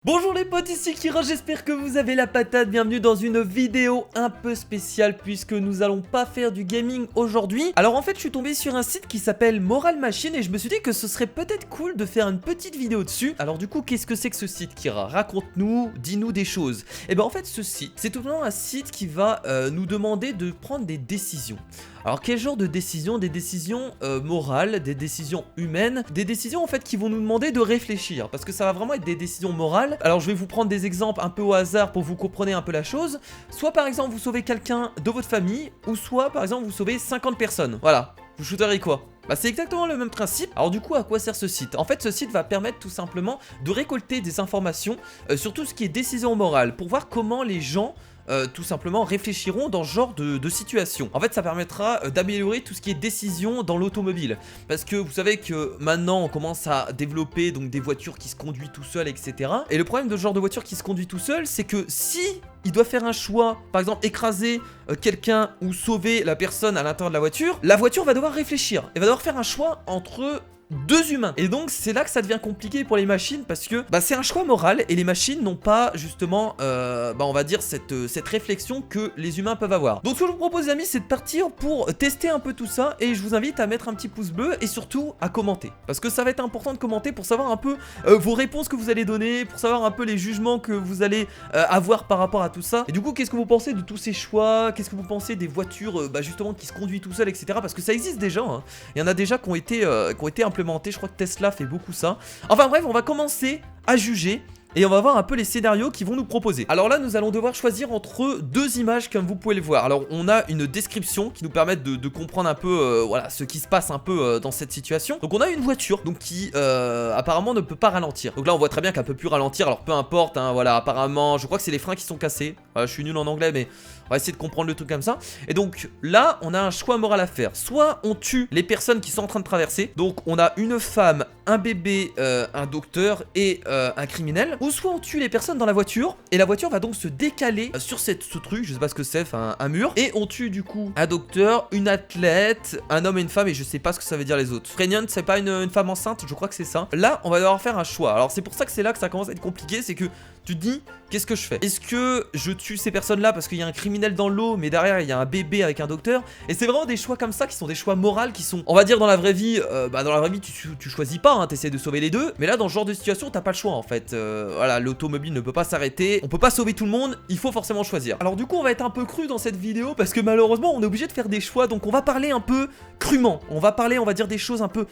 Bonjour les potes, ici Kira, j'espère que vous avez la patate, bienvenue dans une vidéo un peu spéciale puisque nous allons pas faire du gaming aujourd'hui. Alors en fait je suis tombé sur un site qui s'appelle Moral Machine et je me suis dit que ce serait peut-être cool de faire une petite vidéo dessus. Alors du coup qu'est-ce que c'est que ce site Kira? Raconte-nous, dis-nous des choses. Et ben en fait ce site, c'est tout simplement un site qui va nous demander de prendre des décisions. Alors quel genre de décisions? Des décisions morales, des décisions humaines, des décisions en fait qui vont nous demander de réfléchir parce que ça va vraiment être des décisions morales. Alors je vais vous prendre des exemples un peu au hasard pour que vous compreniez un peu la chose. Soit par exemple vous sauvez quelqu'un de votre famille, ou soit par exemple vous sauvez 50 personnes. Voilà, vous shooteriez quoi? Bah c'est exactement le même principe. Alors du coup à quoi sert ce site? En fait ce site va permettre tout simplement de récolter des informations sur tout ce qui est décision morale pour voir comment les gens tout simplement réfléchiront dans ce genre de situation. En fait ça permettra d'améliorer tout ce qui est décision dans l'automobile, parce que vous savez que maintenant on commence à développer donc des voitures qui se conduisent tout seul, etc. Et le problème de ce genre de voiture qui se conduit tout seul, c'est que si il doit faire un choix, par exemple écraser quelqu'un ou sauver la personne à l'intérieur de la voiture va devoir réfléchir, elle va devoir faire un choix entre deux humains. Et donc c'est là que ça devient compliqué pour les machines, parce que c'est un choix moral et les machines n'ont pas justement on va dire cette réflexion que les humains peuvent avoir. Donc ce que je vous propose les amis, c'est de partir pour tester un peu tout ça, et je vous invite à mettre un petit pouce bleu et surtout à commenter, parce que ça va être important de commenter pour savoir un peu vos réponses que vous allez donner, pour savoir un peu les jugements que vous allez avoir par rapport à tout ça. Et du coup qu'est-ce que vous pensez de tous ces choix? Qu'est-ce que vous pensez des voitures justement qui se conduisent tout seul, etc. Parce que ça existe déjà, hein. Il y en a déjà qui ont été implémentés. Je crois que Tesla fait beaucoup ça. Enfin bref, on va commencer à juger et on va voir un peu les scénarios qu'ils vont nous proposer. Alors là, nous allons devoir choisir entre deux images comme vous pouvez le voir. Alors on a une description qui nous permet de comprendre un peu voilà, ce qui se passe un peu dans cette situation. Donc on a une voiture donc qui apparemment ne peut pas ralentir. Donc là on voit très bien qu'elle peut plus ralentir. Alors peu importe, hein, voilà, apparemment je crois que c'est les freins qui sont cassés. Voilà, je suis nul en anglais mais on va essayer de comprendre le truc comme ça. Et donc là on a un choix moral à faire. Soit on tue les personnes qui sont en train de traverser. Donc on a une femme, un bébé, un docteur et un criminel. Ou soit on tue les personnes dans la voiture, et la voiture va donc se décaler sur ce truc, je sais pas ce que c'est, enfin un mur. Et on tue du coup un docteur, une athlète, un homme et une femme, et je sais pas ce que ça veut dire les autres. Pregnant, c'est pas une femme enceinte, je crois que c'est ça. Là on va devoir faire un choix. Alors c'est pour ça que c'est là que ça commence à être compliqué, c'est que tu te dis, qu'est-ce que je fais? Est-ce que je tue ces personnes-là parce qu'il y a un criminel dans l'eau, mais derrière il y a un bébé avec un docteur? Et c'est vraiment des choix comme ça qui sont des choix moraux, qui sont, on va dire, dans la vraie vie, tu choisis pas, hein, t'essaies de sauver les deux. Mais là, dans ce genre de situation, t'as pas le choix en fait. Voilà, l'automobile ne peut pas s'arrêter, on peut pas sauver tout le monde, il faut forcément choisir. Alors du coup, on va être un peu cru dans cette vidéo parce que malheureusement, on est obligé de faire des choix, donc on va parler un peu crûment. On va dire des choses un peu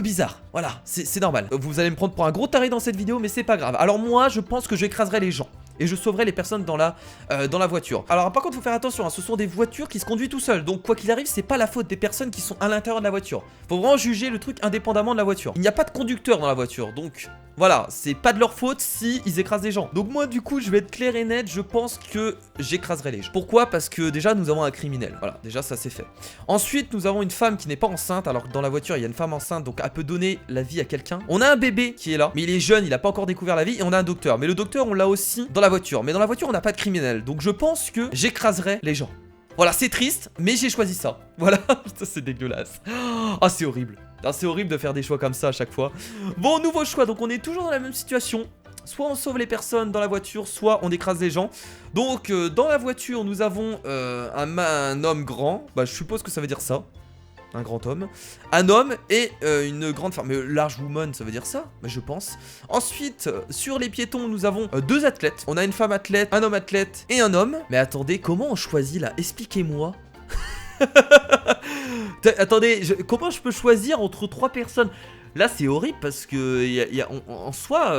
bizarre, voilà, c'est normal. Vous allez me prendre pour un gros taré dans cette vidéo, mais c'est pas grave. Alors moi, je pense que j'écraserai les gens et je sauverai les personnes dans la voiture. Alors par contre, faut faire attention, hein, ce sont des voitures qui se conduisent tout seuls. Donc quoi qu'il arrive, c'est pas la faute des personnes qui sont à l'intérieur de la voiture. Faut vraiment juger le truc indépendamment de la voiture. Il n'y a pas de conducteur dans la voiture, donc voilà, c'est pas de leur faute si ils écrasent les gens. Donc moi du coup je vais être clair et net, je pense que j'écraserai les gens. Pourquoi? Parce que déjà nous avons un criminel. Voilà, déjà ça c'est fait. Ensuite nous avons une femme qui n'est pas enceinte. Alors que dans la voiture il y a une femme enceinte, donc elle peut donner la vie à quelqu'un. On a un bébé qui est là, mais il est jeune, il a pas encore découvert la vie. Et on a un docteur, mais le docteur on l'a aussi dans la voiture. Mais dans la voiture on n'a pas de criminel. Donc je pense que j'écraserai les gens. Voilà, c'est triste, mais j'ai choisi ça. Voilà, ça c'est dégueulasse. Ah, c'est horrible. Ah, c'est horrible de faire des choix comme ça à chaque fois. Bon, nouveau choix, donc on est toujours dans la même situation. Soit on sauve les personnes dans la voiture, soit on écrase les gens. Donc dans la voiture, nous avons un homme grand. Bah, je suppose que ça veut dire ça. Un grand homme, un homme et une grande femme. Mais large woman, ça veut dire ça, je pense. Ensuite, sur les piétons, nous avons deux athlètes. On a une femme athlète, un homme athlète et un homme. Mais attendez, comment on choisit là? Expliquez-moi. Attendez, comment je peux choisir entre trois personnes? Là c'est horrible parce que en soi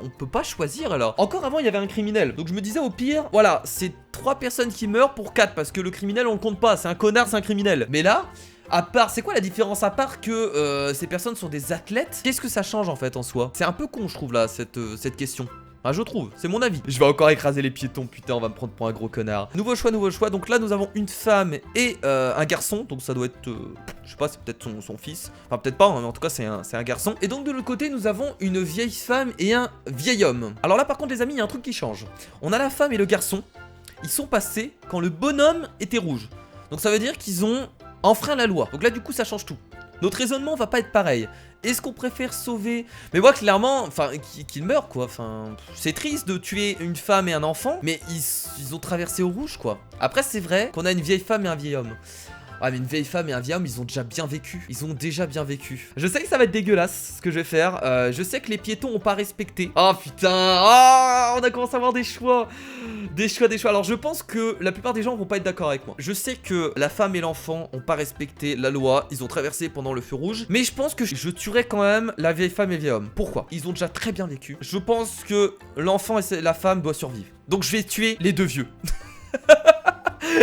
on peut pas choisir. Alors encore avant il y avait un criminel, donc je me disais au pire voilà c'est trois personnes qui meurent pour 4 parce que le criminel on le compte pas, c'est un connard, c'est un criminel. Mais là à part, c'est quoi la différence à part que ces personnes sont des athlètes? Qu'est-ce que ça change en fait en soi? C'est un peu con je trouve là cette question. Ah, je trouve, c'est mon avis. Je vais encore écraser les piétons, putain, on va me prendre pour un gros connard. Nouveau choix, nouveau choix. Donc là, nous avons une femme et un garçon. Donc ça doit être, je sais pas, c'est peut-être son fils. Enfin, peut-être pas, hein, mais en tout cas, c'est un garçon. Et donc de l'autre côté, nous avons une vieille femme et un vieil homme. Alors là, par contre, les amis, il y a un truc qui change. On a la femme et le garçon. Ils sont passés quand le bonhomme était rouge. Donc ça veut dire qu'ils ont enfreint la loi. Donc là, du coup, ça change tout. notre raisonnement va pas être pareil. Est-ce qu'on préfère sauver? Mais moi clairement, enfin qu'il meure quoi, enfin c'est triste de tuer une femme et un enfant, mais ils ont traversé au rouge quoi. Après c'est vrai qu'on a une vieille femme et un vieil homme. Ah mais une vieille femme et un vieil homme, ils ont déjà bien vécu. Ils ont déjà bien vécu. Je sais que ça va être dégueulasse ce que je vais faire. Je sais que les piétons ont pas respecté. Oh putain. Oh, on a commencé à avoir des choix. Des choix. Alors je pense que la plupart des gens vont pas être d'accord avec moi. Je sais que la femme et l'enfant ont pas respecté la loi. Ils ont traversé pendant le feu rouge. Mais je pense que je tuerais quand même la vieille femme et le vieil homme. Pourquoi? Ils ont déjà très bien vécu. Je pense que l'enfant et la femme doivent survivre. Donc je vais tuer les deux vieux.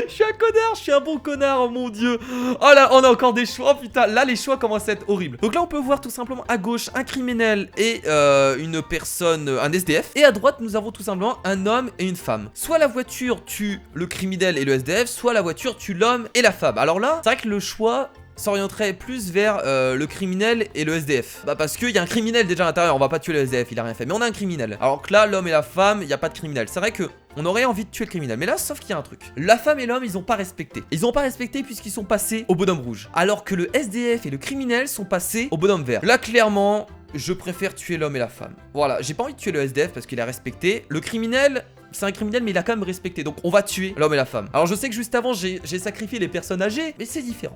Je suis un connard, je suis un bon connard, oh mon dieu. Oh là, on a encore des choix, oh putain, là les choix commencent à être horribles. Donc là on peut voir tout simplement à gauche un criminel et une personne, un SDF. Et à droite nous avons tout simplement un homme et une femme. Soit la voiture tue le criminel et le SDF, soit la voiture tue l'homme et la femme. Alors là, c'est vrai que le choix s'orienterait plus vers le criminel et le SDF. Bah parce qu'il y a un criminel déjà à l'intérieur, on va pas tuer le SDF, il a rien fait. Mais on a un criminel. Alors que là, l'homme et la femme, il n'y a pas de criminel. C'est vrai que on aurait envie de tuer le criminel. Mais là, sauf qu'il y a un truc. La femme et l'homme, ils ont pas respecté. Ils ont pas respecté puisqu'ils sont passés au bonhomme rouge. Alors que le SDF et le criminel sont passés au bonhomme vert. Là, clairement, je préfère tuer l'homme et la femme. Voilà, j'ai pas envie de tuer le SDF parce qu'il a respecté. Le criminel... c'est un criminel mais il a quand même respecté. Donc on va tuer l'homme et la femme. Alors je sais que juste avant j'ai sacrifié les personnes âgées, mais c'est différent.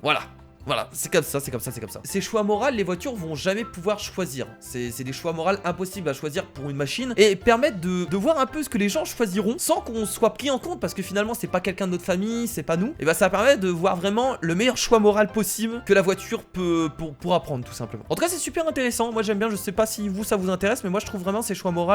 Voilà, c'est comme ça. Ces choix moraux, les voitures vont jamais pouvoir choisir. C'est des choix moraux impossibles à choisir pour une machine et permettent de voir un peu ce que les gens choisiront sans qu'on soit pris en compte parce que finalement c'est pas quelqu'un de notre famille, c'est pas nous. Et bah ça permet de voir vraiment le meilleur choix moral possible que la voiture pourra prendre tout simplement. En tout cas c'est super intéressant, moi j'aime bien, je sais pas si vous ça vous intéresse mais moi je trouve vraiment ces choix moraux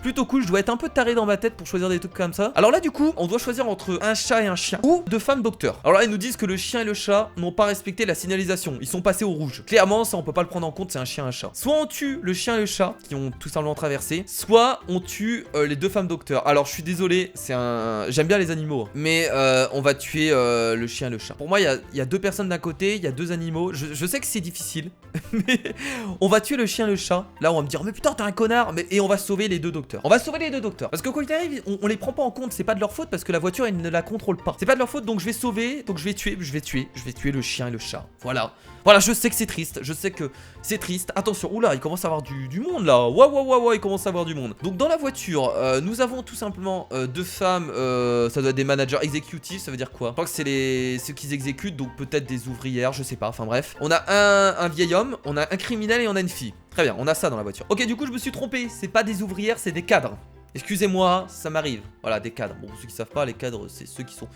plutôt cool. Je dois être un peu taré dans ma tête pour choisir des trucs comme ça. Alors là du coup on doit choisir entre un chat et un chien ou deux femmes docteurs. Alors là ils nous disent que le chien et le chat n'ont pas respecté la signalisation, ils sont passés au rouge. Clairement ça on peut pas le prendre en compte, c'est un chien et un chat. Soit on tue le chien et le chat qui ont tout simplement traversé, soit on tue les deux femmes docteurs. Alors je suis désolé, j'aime bien les animaux, mais on va tuer le chien et le chat. Pour moi il y a deux personnes d'un côté, il y a deux animaux. Je sais que c'est difficile, mais on va tuer le chien et le chat. Là on va me dire mais putain t'es un connard, et on va sauver les deux docteurs. On va sauver les deux docteurs parce que quand il arrive on les prend pas en compte, c'est pas de leur faute parce que la voiture elle ne la contrôle pas. C'est pas de leur faute donc je vais sauver, donc je vais tuer le chien et le chat. Voilà, je sais que c'est triste, Attention, oula, il commence à avoir du monde là. Waouh, il commence à avoir du monde. Donc dans la voiture, nous avons tout simplement deux femmes, ça doit être des managers exécutifs, ça veut dire quoi? Je crois que c'est ceux qui exécutent, donc peut-être des ouvrières, je sais pas, enfin bref. On a un vieil homme, on a un criminel et on a une fille. Très bien, on a ça dans la voiture. Ok, du coup je me suis trompé, c'est pas des ouvrières, c'est des cadres. Excusez-moi, ça m'arrive. Voilà, des cadres. Bon, pour ceux qui savent pas, les cadres, c'est ceux qui sont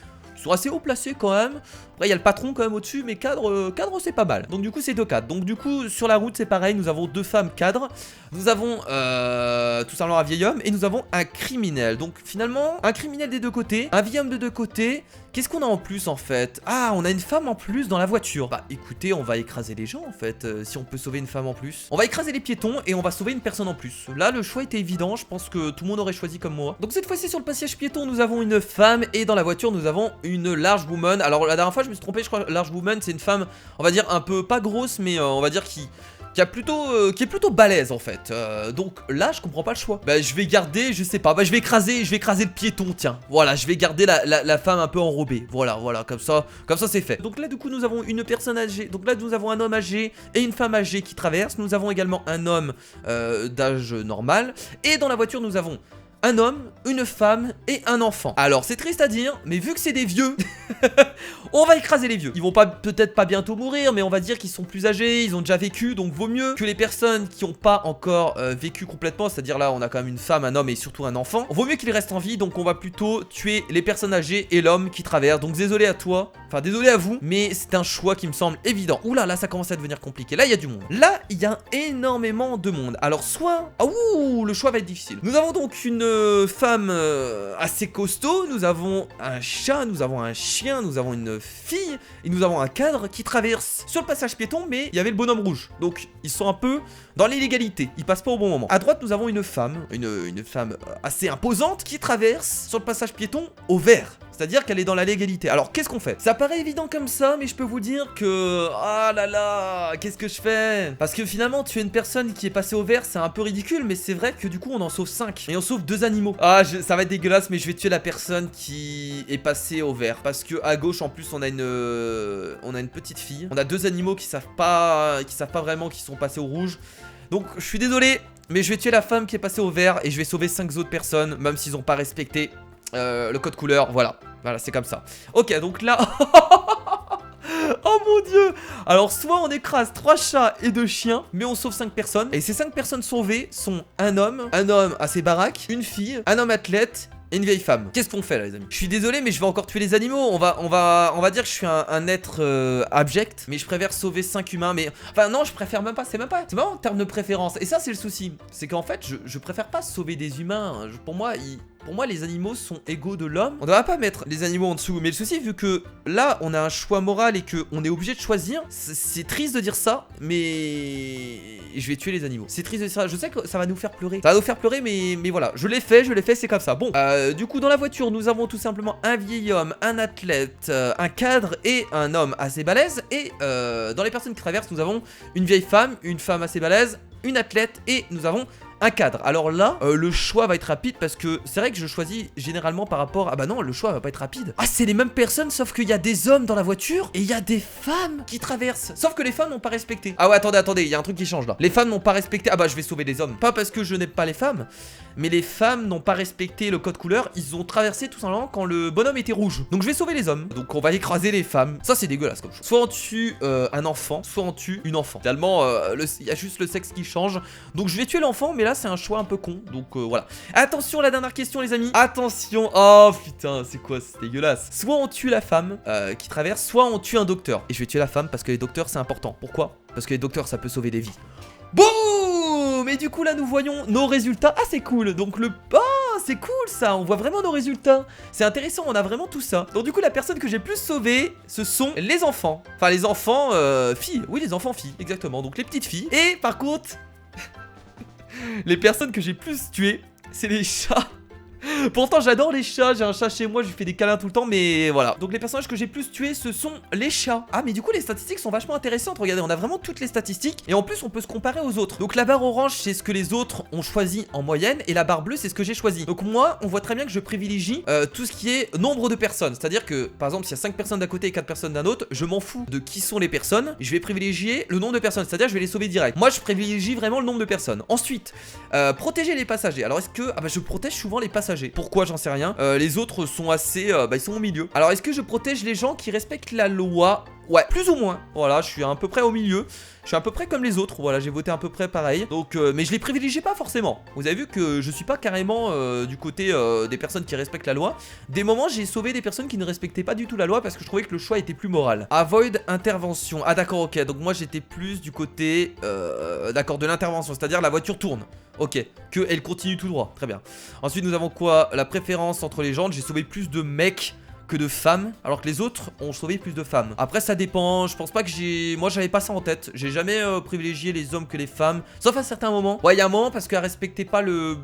assez haut placés quand même. Après il y a le patron quand même au-dessus, mais cadre c'est pas mal. Donc du coup c'est deux cadres. Donc du coup sur la route c'est pareil, nous avons deux femmes cadres. Nous avons tout simplement un vieil homme et nous avons un criminel. Donc finalement un criminel des deux côtés, un vieil homme de deux côtés. Qu'est-ce qu'on a en plus en fait? Ah, on a une femme en plus dans la voiture. Bah écoutez, on va écraser les gens en fait, si on peut sauver une femme en plus. On va écraser les piétons et on va sauver une personne en plus. Là le choix était évident, je pense que tout le monde aurait choisi comme moi. Donc cette fois-ci sur le passage piéton nous avons une femme et dans la voiture nous avons une large woman. Alors la dernière fois je me suis trompé, je crois que large woman c'est une femme, on va dire un peu pas grosse mais on va dire qui est plutôt balèze en fait. Donc là je comprends pas le choix. Bah je vais garder, je sais pas, bah je vais écraser le piéton, tiens. Voilà, je vais garder la femme un peu enrobée. Voilà, comme ça c'est fait. Donc là du coup nous avons une personne âgée. Donc là nous avons un homme âgé et une femme âgée qui traversent. Nous avons également un homme d'âge normal. Et dans la voiture nous avons un homme, une femme et un enfant. Alors c'est triste à dire, mais vu que c'est des vieux, on va écraser les vieux. Ils vont peut-être pas bientôt mourir, mais on va dire qu'ils sont plus âgés, ils ont déjà vécu, donc vaut mieux que les personnes qui n'ont pas encore vécu complètement, c'est-à-dire là on a quand même une femme, un homme et surtout un enfant, vaut mieux qu'ils restent en vie, donc on va plutôt tuer les personnes âgées et l'homme qui traverse. Donc désolé à toi, enfin désolé à vous, mais c'est un choix qui me semble évident. Oula, là ça commence à devenir compliqué, là il y a du monde. Là il y a énormément de monde. Alors soit, ah ouh, le choix va être difficile. Nous avons donc une femme assez costaud, nous avons un chat, nous avons un chien, nous avons une fille et nous avons un cadre qui traverse sur le passage piéton, mais il y avait le bonhomme rouge, donc ils sont un peu dans l'illégalité, ils passent pas au bon moment. À droite nous avons une femme assez imposante qui traverse sur le passage piéton au vert. C'est-à-dire qu'elle est dans la légalité. Alors qu'est-ce qu'on fait? Ça paraît évident comme ça, mais je peux vous dire que... Ah là là, qu'est-ce que je fais? Parce que finalement, tuer une personne qui est passée au vert, c'est un peu ridicule, mais c'est vrai que du coup, on en sauve 5. Et on sauve 2 animaux. Ah, ça va être dégueulasse, mais je vais tuer la personne qui est passée au vert. Parce que à gauche, en plus, on a une petite fille. On a 2 animaux qui savent pas vraiment qu'ils sont passés au rouge. Donc, je suis désolé, mais je vais tuer la femme qui est passée au vert et je vais sauver 5 autres personnes, même s'ils n'ont pas respecté le code couleur. Voilà, c'est comme ça. Ok, donc là... Oh mon dieu! Alors soit on écrase 3 chats et 2 chiens, mais on sauve 5 personnes. Et ces 5 personnes sauvées sont un homme à ses baraques, une fille, un homme athlète et une vieille femme. Qu'est-ce qu'on fait là les amis? Je suis désolé mais je vais encore tuer les animaux. On va dire que je suis un être abject, mais je préfère sauver 5 humains. Mais enfin non, je préfère même pas. C'est même pas en termes de préférence. Et ça c'est le souci. C'est qu'en fait je préfère pas sauver des humains. Pour moi, les animaux sont égaux de l'homme. On ne doit pas mettre les animaux en dessous. Mais le souci, vu que là, on a un choix moral et qu'on est obligé de choisir, c'est triste de dire ça, mais je vais tuer les animaux. C'est triste de dire ça. Je sais que ça va nous faire pleurer. Ça va nous faire pleurer, mais voilà. Je l'ai fait, c'est comme ça. Bon, du coup, dans la voiture, nous avons tout simplement un vieil homme, un athlète, un cadre et un homme assez balèze. Et dans les personnes qui traversent, nous avons une vieille femme, une femme assez balèze, une athlète et nous avons un cadre. Alors là, le choix va être rapide parce que c'est vrai que je choisis généralement par rapport... Ah bah non, le choix va pas être rapide. Ah, c'est les mêmes personnes sauf qu'il y a des hommes dans la voiture et il y a des femmes qui traversent. Sauf que les femmes n'ont pas respecté. Ah ouais, attendez, il y a un truc qui change là. Les femmes n'ont pas respecté... Ah bah je vais sauver les hommes. Pas parce que je n'aime pas les femmes, mais les femmes n'ont pas respecté le code couleur. Ils ont traversé tout simplement quand le bonhomme était rouge. Donc je vais sauver les hommes. Donc on va écraser les femmes. Ça c'est dégueulasse comme chose. Soit on tue un enfant, soit on tue une enfant. Finalement, il y a juste le sexe qui change. Donc je vais tuer l'enfant, mais là c'est un choix un peu con. Donc voilà. Attention, la dernière question les amis. Attention. Oh putain, c'est quoi? C'est dégueulasse. Soit on tue la femme qui traverse, soit on tue un docteur. Et je vais tuer la femme parce que les docteurs c'est important. Pourquoi? Parce que les docteurs ça peut sauver des vies. Boum! Et du coup là nous voyons nos résultats. Ah c'est cool. Donc le... Oh c'est cool ça. On voit vraiment nos résultats. C'est intéressant, on a vraiment tout ça. Donc du coup la personne que j'ai plus sauvée, ce sont les enfants. Enfin les enfants filles. Oui les enfants filles, exactement. Donc les petites filles. Et par contre... les personnes que j'ai plus tuées, c'est les chats. Pourtant j'adore les chats, j'ai un chat chez moi, je lui fais des câlins tout le temps, mais voilà. Donc les personnages que j'ai plus tués, ce sont les chats. Ah mais du coup les statistiques sont vachement intéressantes, regardez, on a vraiment toutes les statistiques. Et en plus on peut se comparer aux autres. Donc la barre orange c'est ce que les autres ont choisi en moyenne, et la barre bleue c'est ce que j'ai choisi. Donc moi on voit très bien que je privilégie tout ce qui est nombre de personnes. C'est-à-dire que par exemple s'il y a 5 personnes d'un côté et 4 personnes d'un autre, je m'en fous de qui sont les personnes. Je vais privilégier le nombre de personnes, c'est-à-dire je vais les sauver direct. Moi je privilégie vraiment le nombre de personnes. Ensuite, protéger les passagers. Alors est-ce que... Ah bah je protège souvent les passagers. Pourquoi? J'en sais rien. Les autres sont assez... ils sont au milieu. Alors est-ce que je protège les gens qui respectent la loi? Ouais, plus ou moins. Voilà, je suis à peu près au milieu. Je suis à peu près comme les autres. Voilà, j'ai voté à peu près pareil. Donc, mais je les privilégie pas forcément. Vous avez vu que je suis pas carrément du côté des personnes qui respectent la loi. Des moments, j'ai sauvé des personnes qui ne respectaient pas du tout la loi parce que je trouvais que le choix était plus moral. Avoid intervention. Ah d'accord, ok. Donc moi, j'étais plus du côté d'accord, de l'intervention. C'est-à-dire la voiture tourne. Ok, qu'elle continue tout droit. Très bien. Ensuite, nous avons quoi? La préférence entre les gens. J'ai sauvé plus de mecs que de femmes, alors que les autres ont sauvé plus de femmes. Après ça dépend, je pense pas que j'ai... Moi j'avais pas ça en tête, j'ai jamais privilégié les hommes que les femmes, sauf à certains moments. Ouais, il y a un moment parce qu'elle respectait pas le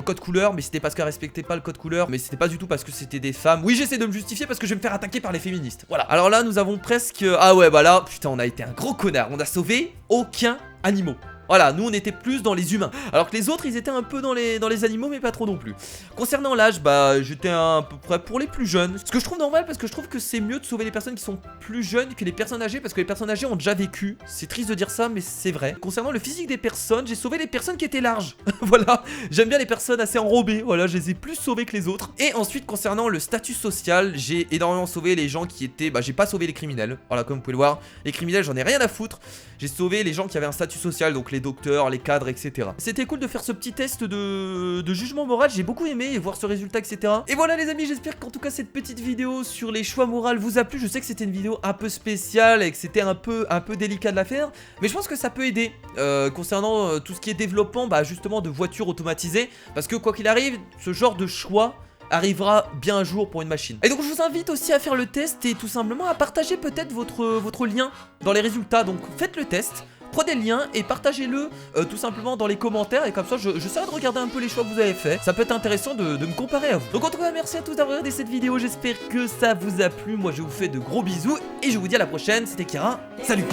code couleur, mais c'était parce qu'elle respectait pas le code couleur, mais c'était pas du tout parce que c'était des femmes. Oui, j'essaie de me justifier parce que je vais me faire attaquer par les féministes. Voilà. Alors là nous avons presque... Ah ouais, bah là, putain, on a été un gros connard, on a sauvé aucun animal. Voilà, nous on était plus dans les humains. Alors que les autres ils étaient un peu dans les animaux mais pas trop non plus. Concernant l'âge, bah j'étais à peu près pour les plus jeunes. Ce que je trouve normal parce que je trouve que c'est mieux de sauver les personnes qui sont plus jeunes que les personnes âgées. Parce que les personnes âgées ont déjà vécu. C'est triste de dire ça mais c'est vrai. Concernant le physique des personnes, j'ai sauvé les personnes qui étaient larges. Voilà, j'aime bien les personnes assez enrobées. Voilà, je les ai plus sauvées que les autres. Et ensuite concernant le statut social, j'ai énormément sauvé les gens qui étaient... Bah j'ai pas sauvé les criminels. Voilà, comme vous pouvez le voir. Les criminels j'en ai rien à foutre. J'ai sauvé les gens qui avaient un statut social, donc les docteurs, les cadres, etc. C'était cool de faire ce petit test de jugement moral, j'ai beaucoup aimé et voir ce résultat, etc. Et voilà les amis, j'espère qu'en tout cas cette petite vidéo sur les choix moraux vous a plu. Je sais que c'était une vidéo un peu spéciale et que c'était un peu délicat de la faire, mais je pense que ça peut aider concernant tout ce qui est développement, bah justement de voitures automatisées, parce que quoi qu'il arrive, ce genre de choix arrivera bien un jour pour une machine. Et donc je vous invite aussi à faire le test et tout simplement à partager peut-être votre lien dans les résultats. Donc faites le test, prenez le lien et partagez-le tout simplement dans les commentaires. Et comme ça j'essaierai de regarder un peu les choix que vous avez fait. Ça peut être intéressant de me comparer à vous. Donc en tout cas merci à tous d'avoir regardé cette vidéo. J'espère que ça vous a plu. Moi je vous fais de gros bisous et je vous dis à la prochaine. C'était Kira, salut.